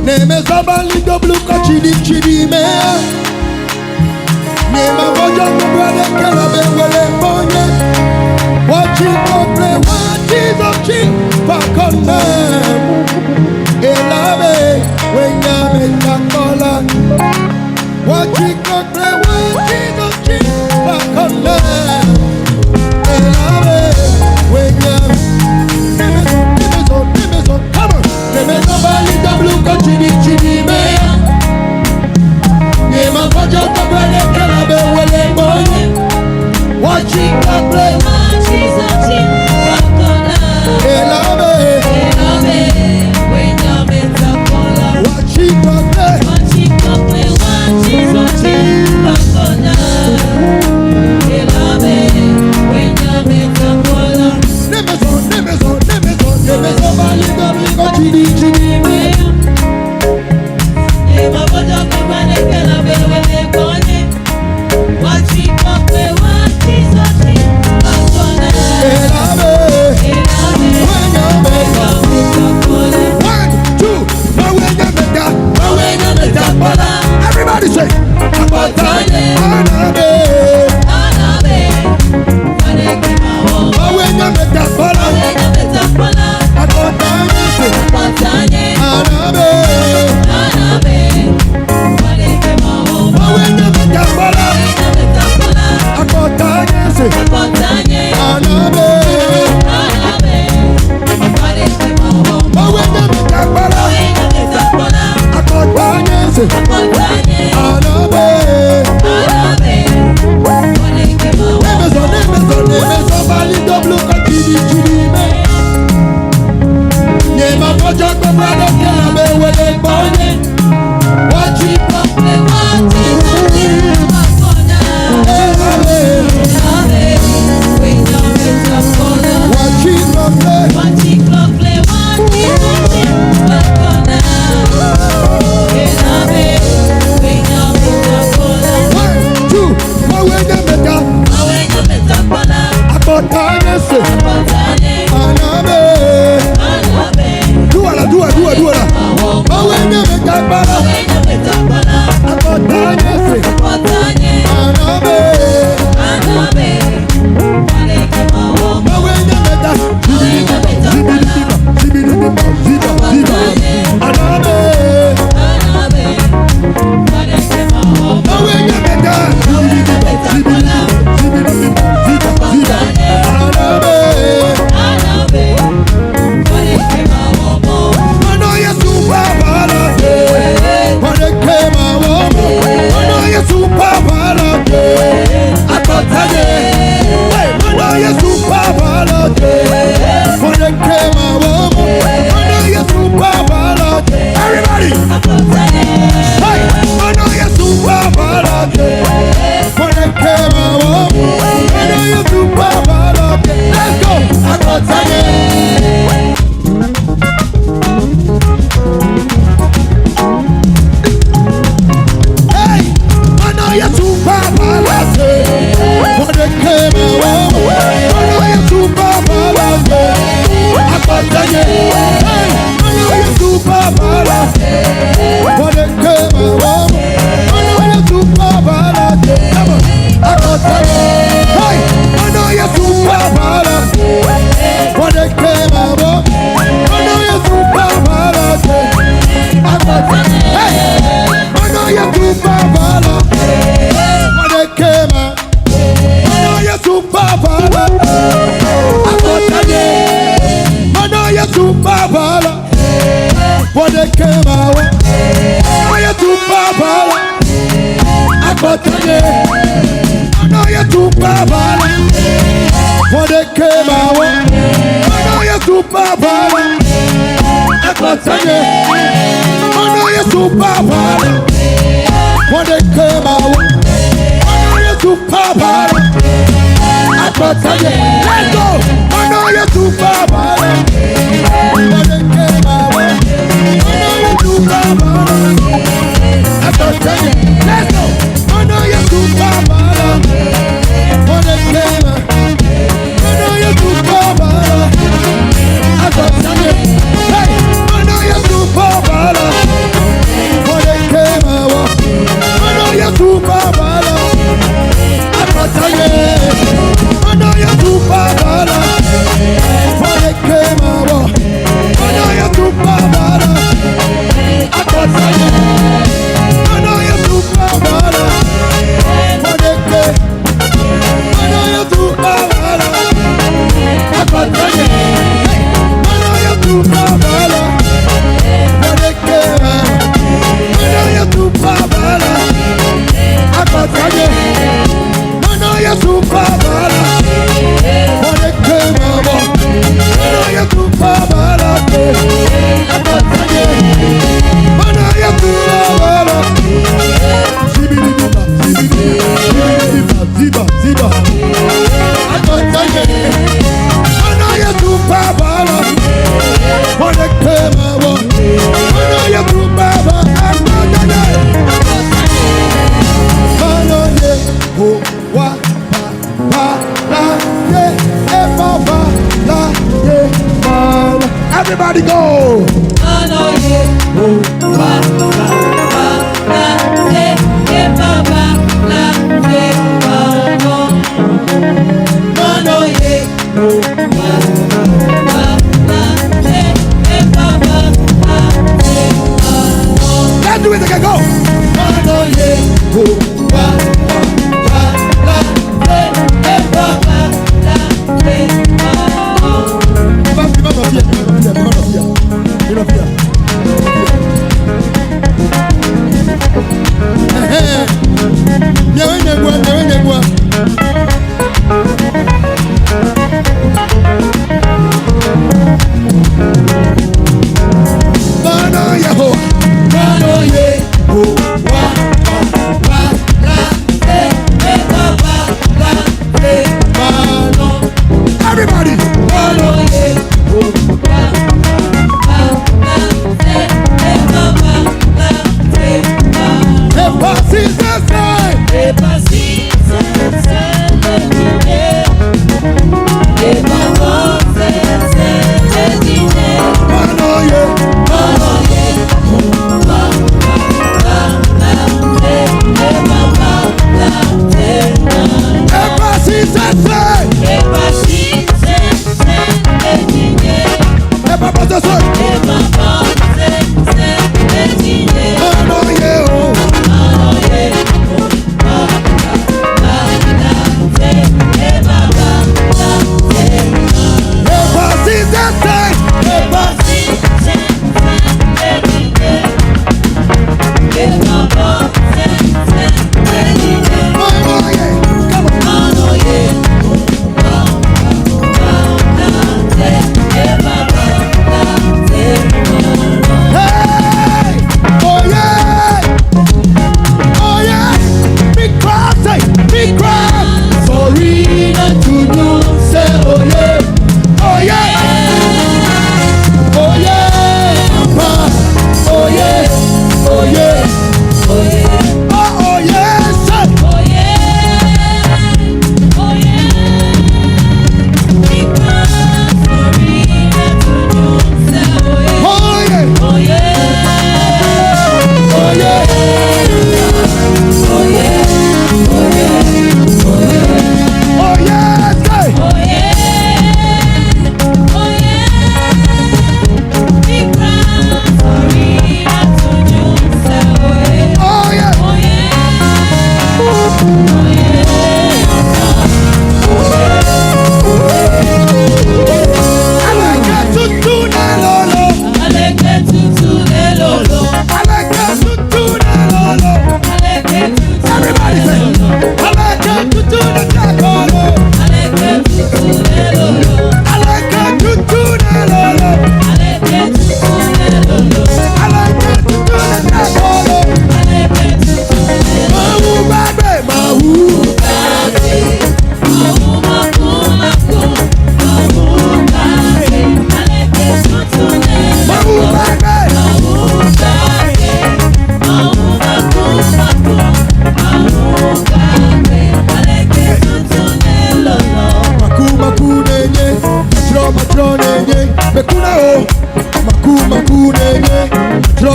Neme zabali doblu kochidi chidi me. Nema bojo mbrade kelabe wele ponye. Wachi kople wachi zochi pakone. Elabe wenya metakola. Wachi kople wachi zochi pakone. Elabe wenya. Nemezo, come on. Nemezo bali doblu kochidi chidi me. Nema bojo mbrade kelabe wele ponye. Wachi kople wachi zochi pakone. Elabe wenya metakola. Wachi kople wachi zochi pakone. Elabe wenya metakola. Nemezo bali doblu kochidi chidi me. Nema bojo mbrade kelabe wele ponye. Wachi kople wachi zochi pakone. Elabe wenya metakola. 1, 2, wenya metakola. Everybody say, Abatanye, Anabe, wenya metakola. Abatanye, Anabe, wenya metakola. Abatanye, Anabe, wenya metakola. Abatanye, Anabe. Nemezo bali doblu kochidi chidi me. Nema bojo mbrade kelabe wele ponye. Wachi kople wachi zochi pakone. Elabe wenya metakola. Wachi kople wachi zochi pakone. Elabe wenya metakola. 1, 2, wenya metakola. Abatanye, Anabe. Duala. Wenya metakola. Abatanye, Anabe. Wenya everybody! Hey! I know you're super bad. For the camera, I know you're super bad. Let's go! Abatanye. Hey! I know you're super bad. For the camera, I know you're super bad. Abatanye. Hey! I know you're super bad. For the camera, I know you're super bad. Come on. Abatanye. Hey! I know you're super bad. For the camera, I know you're super bad. Abatanye. Hey! I know you're super bad. For the camera, I know you're super bad. Abatanye. I know you're super bad. For the camera, I know you're super bad. Abatanye. I know you're super bad. For the camera, I know you're super bad. Abatanye. I know you're super bad. For the camera, I know you're super bad. Abatanye. Let's go. I know you're super bad. For the camera, I know you're super bad. Abatanye. Let's go. I know you're super bad. For the camera, I know you're super bad. Abatanye. Hey, I know you're super bad.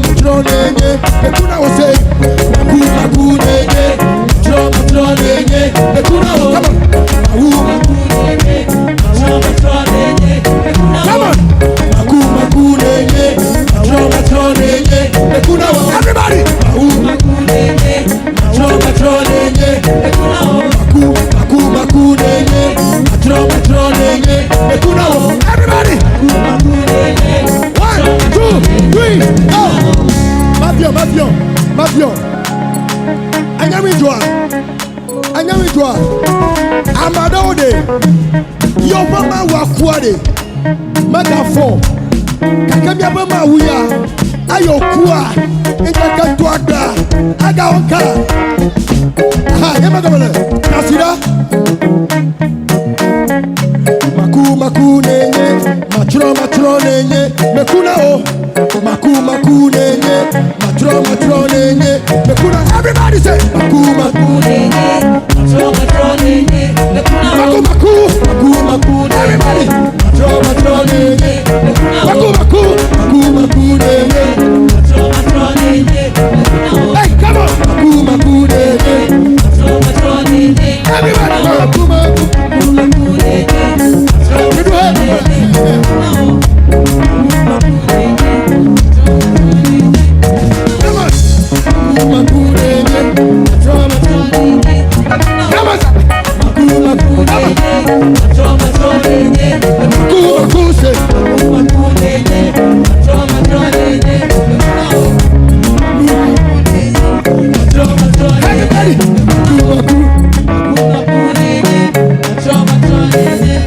Matronenye, Ekuna was say, Makunenye, Matronenye, Ekuna was, come on, Makunenye, Matronenye, Ekuna was, everybody, Makunenye, Matronenye, Ekuna was, Makunenye, Matronenye, Ekuna was, everybody, 1, 2, 3, oh. Mafion. Anyamidwa. Amadode. Your mama wakwade. Magafo. Kakamia mama wuya. Ayo kwa. Ejaka twada. Aga oka. Ha, yemagamele. Nasira. Maku nenye. Matro nenye. Mekuna o. Maku nenye. Matro nenye. Mekuna. Everybody say maku nenye. Matro nenye. Mekuna. Maku. Everybody. Matro nenye. Maku nenye. Matro nenye. Hey, come on. Maku nenye. Matro nenye. Everybody. Maku nenye.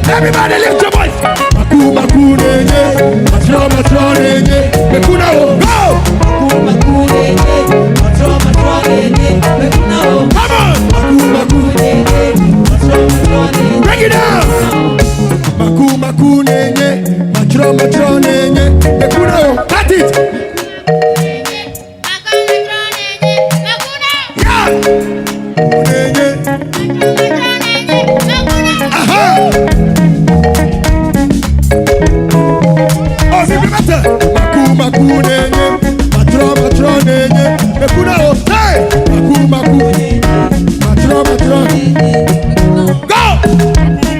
Everybody lift your voice. Maku nenye. Matro nenye. Mekuna o. Go. Maku nenye. Matro nenye. Mekuna o. Come on. Maku nenye. Matro nenye. Break it down. Maku nenye. Matro nenye. Mekuna o. Cut it. Yeah. Nenye. Aha. Maku nenye, matro nenye, mekuna o, hey! Maku, matro, go!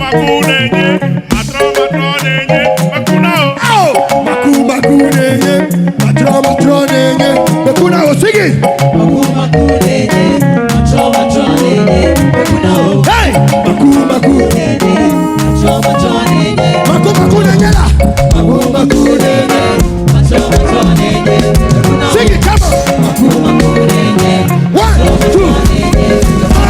Maku nenye, matro nenye, mekuna o, oh! Maku nenye, matro nenye, mekuna o, sing it! Maku nenye, matro nenye, mekuna o, hey! Maku nenye, matro nenye, maku nenye la! Maku nenye. Sing it, come on. 1, 2.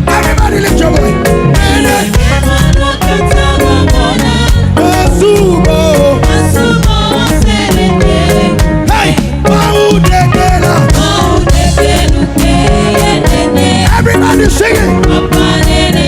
Everybody lift your voice. Hey, everybody sing it.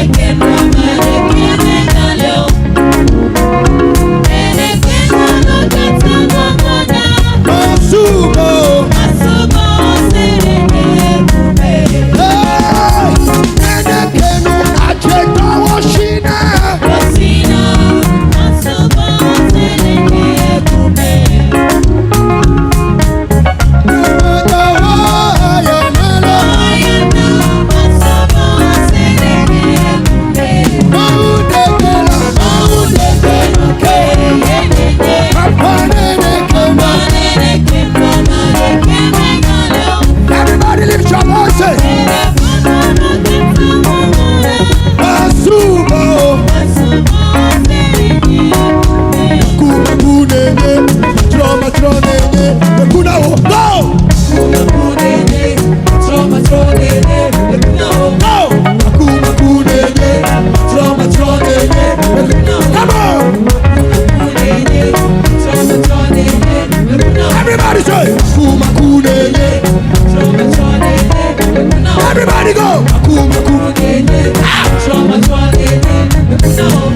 Everybody go.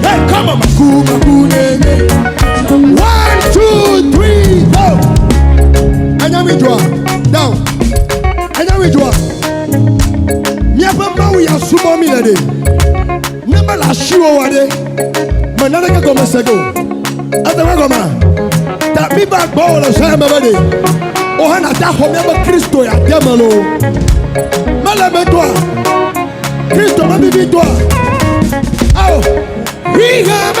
Hey, come on. 1, 2, 3, go. Anyamidwa. Down. Anyamidwa. Nyapamba we are sumo mi lede. Number la chou wade. Manana ka comme ça go. Attends comment. Ta biba bo la sama bade. O hana ta home ba Kristo ya demalo. Malame toi. Kristo ma bibi toi. Oh. Riga